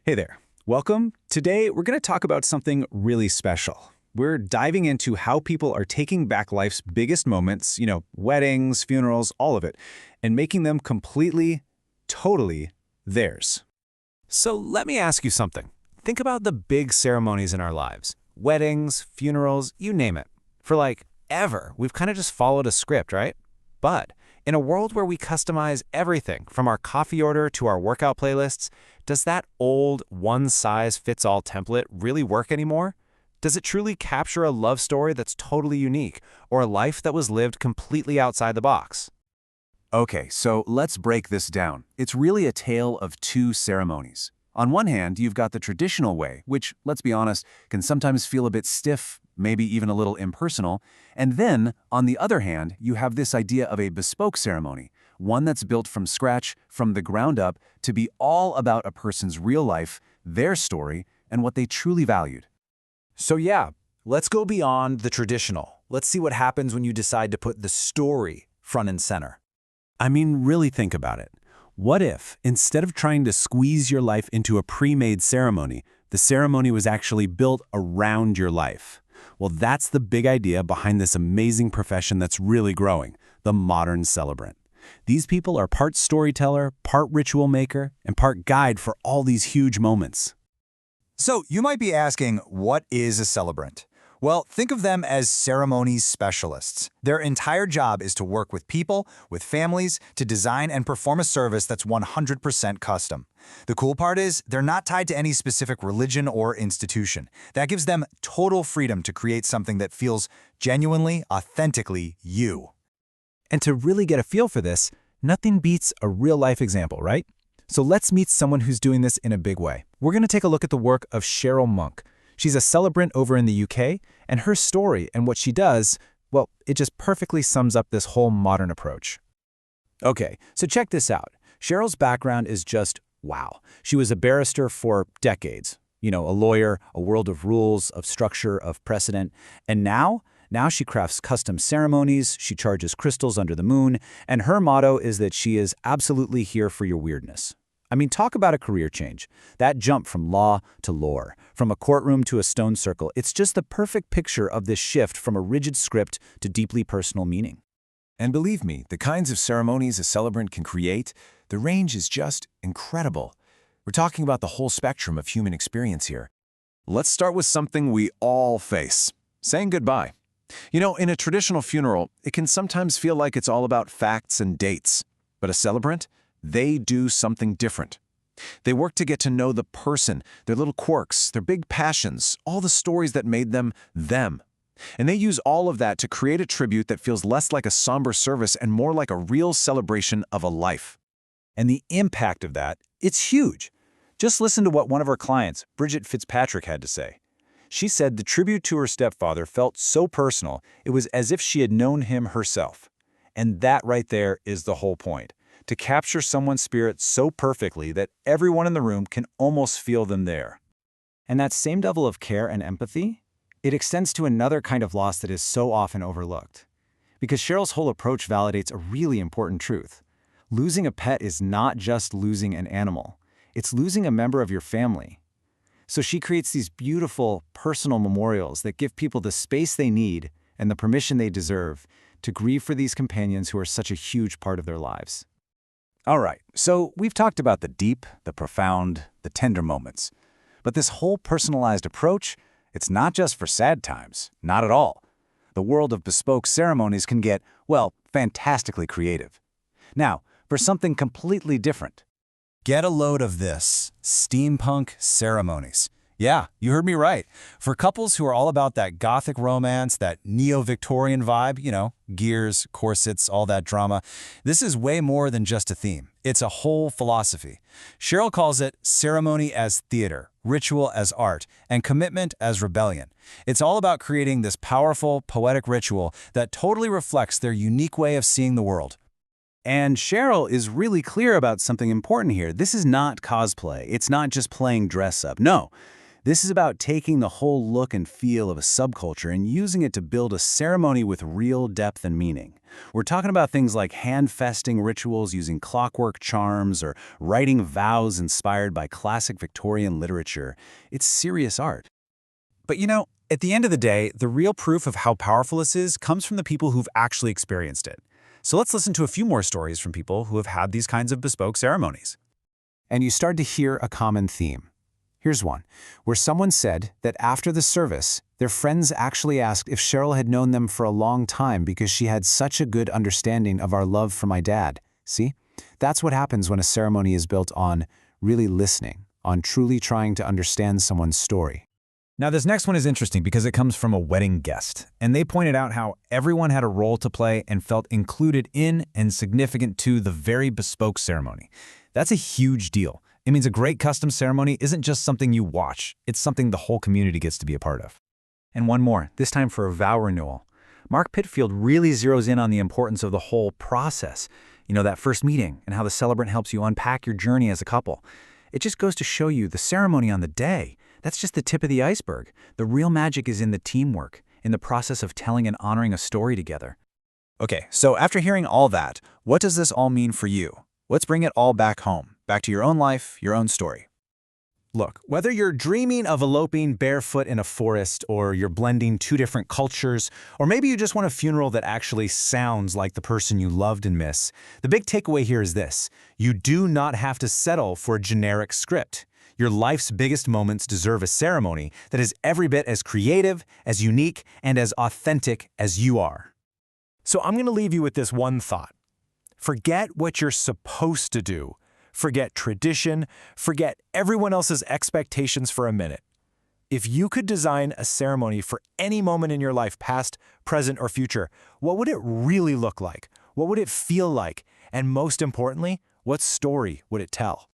Hey there. Welcome. Today, we're going to talk about something really special. We're diving into how people are taking back life's biggest moments, weddings, funerals, all of it, and making them completely, totally theirs. So let me ask you something. Think about the big ceremonies in our lives. Weddings, funerals, you name it. For ever, we've kind of just followed a script, right? But in a world where we customize everything from our coffee order to our workout playlists, does that old one-size-fits-all template really work anymore? Does it truly capture a love story that's totally unique, or a life that was lived completely outside the box? Okay, so let's break this down. It's really a tale of two ceremonies. On one hand, you've got the traditional way, which, let's be honest, can sometimes feel a bit stiff, maybe even a little impersonal. And then, on the other hand, you have this idea of a bespoke ceremony, one that's built from scratch, from the ground up, to be all about a person's real life, their story, and what they truly valued. So yeah, let's go beyond the traditional. Let's see what happens when you decide to put the story front and center. I mean, really think about it. What if, instead of trying to squeeze your life into a pre-made ceremony, the ceremony was actually built around your life? Well, that's the big idea behind this amazing profession that's really growing, the modern celebrant. These people are part storyteller, part ritual maker, and part guide for all these huge moments. So you might be asking, what is a celebrant? Well, think of them as ceremonies specialists. Their entire job is to work with people, with families, to design and perform a service that's 100% custom. The cool part is, they're not tied to any specific religion or institution. That gives them total freedom to create something that feels genuinely, authentically you. And to really get a feel for this, nothing beats a real-life example, right? So let's meet someone who's doing this in a big way. We're going to take a look at the work of Cheryl Monk. She's a celebrant over in the UK, and her story and what she does, well, it just perfectly sums up this whole modern approach. Okay, so check this out. Cheryl's background is just wow. She was a barrister for decades. A lawyer, a world of rules, of structure, of precedent. And now she crafts custom ceremonies, she charges crystals under the moon, and her motto is that she is absolutely here for your weirdness. I mean, talk about a career change. That jump from law to lore, from a courtroom to a stone circle, it's just the perfect picture of this shift from a rigid script to deeply personal meaning. And believe me, the kinds of ceremonies a celebrant can create, the range is just incredible. We're talking about the whole spectrum of human experience here. Let's start with something we all face: saying goodbye. In a traditional funeral, it can sometimes feel like it's all about facts and dates. But a celebrant, they do something different. They work to get to know the person, their little quirks, their big passions, all the stories that made them them. And they use all of that to create a tribute that feels less like a somber service and more like a real celebration of a life. And the impact of that, it's huge. Just listen to what one of her clients, Bridget Fitzpatrick, had to say. She said the tribute to her stepfather felt so personal, it was as if she had known him herself. And that right there is the whole point. To capture someone's spirit so perfectly that everyone in the room can almost feel them there. And that same level of care and empathy, it extends to another kind of loss that is so often overlooked. Because Cheryl's whole approach validates a really important truth. Losing a pet is not just losing an animal. It's losing a member of your family. So she creates these beautiful, personal memorials that give people the space they need and the permission they deserve to grieve for these companions who are such a huge part of their lives. All right, so we've talked about the deep, the profound, the tender moments. But this whole personalized approach, it's not just for sad times, not at all. The world of bespoke ceremonies can get, well, fantastically creative. Now, for something completely different. Get a load of this: steampunk ceremonies. Yeah, you heard me right. For couples who are all about that gothic romance, that neo-Victorian vibe, gears, corsets, all that drama, this is way more than just a theme. It's a whole philosophy. Cheryl calls it ceremony as theater, ritual as art, and commitment as rebellion. It's all about creating this powerful, poetic ritual that totally reflects their unique way of seeing the world. And Cheryl is really clear about something important here. This is not cosplay. It's not just playing dress up. No. This is about taking the whole look and feel of a subculture and using it to build a ceremony with real depth and meaning. We're talking about things like hand-festing rituals using clockwork charms or writing vows inspired by classic Victorian literature. It's serious art. But you know, at the end of the day, the real proof of how powerful this is comes from the people who've actually experienced it. So let's listen to a few more stories from people who have had these kinds of bespoke ceremonies. And you start to hear a common theme. Here's one, where someone said that after the service, their friends actually asked if Cheryl had known them for a long time because she had such a good understanding of our love for my dad. See? That's what happens when a ceremony is built on really listening, on truly trying to understand someone's story. Now, this next one is interesting because it comes from a wedding guest, and they pointed out how everyone had a role to play and felt included in and significant to the very bespoke ceremony. That's a huge deal. It means a great custom ceremony isn't just something you watch, it's something the whole community gets to be a part of. And one more, this time for a vow renewal. Mark Pitfield really zeroes in on the importance of the whole process. You know, that first meeting and how the celebrant helps you unpack your journey as a couple. It just goes to show you the ceremony on the day. That's just the tip of the iceberg. The real magic is in the teamwork, in the process of telling and honoring a story together. Okay, so after hearing all that, what does this all mean for you? Let's bring it all back home, back to your own life, your own story. Look, whether you're dreaming of eloping barefoot in a forest, or you're blending two different cultures, or maybe you just want a funeral that actually sounds like the person you loved and miss, the big takeaway here is this: you do not have to settle for a generic script. Your life's biggest moments deserve a ceremony that is every bit as creative, as unique, and as authentic as you are. So I'm going to leave you with this one thought. Forget what you're supposed to do. Forget tradition. Forget everyone else's expectations for a minute. If you could design a ceremony for any moment in your life, past, present, or future, what would it really look like? What would it feel like? And most importantly, what story would it tell?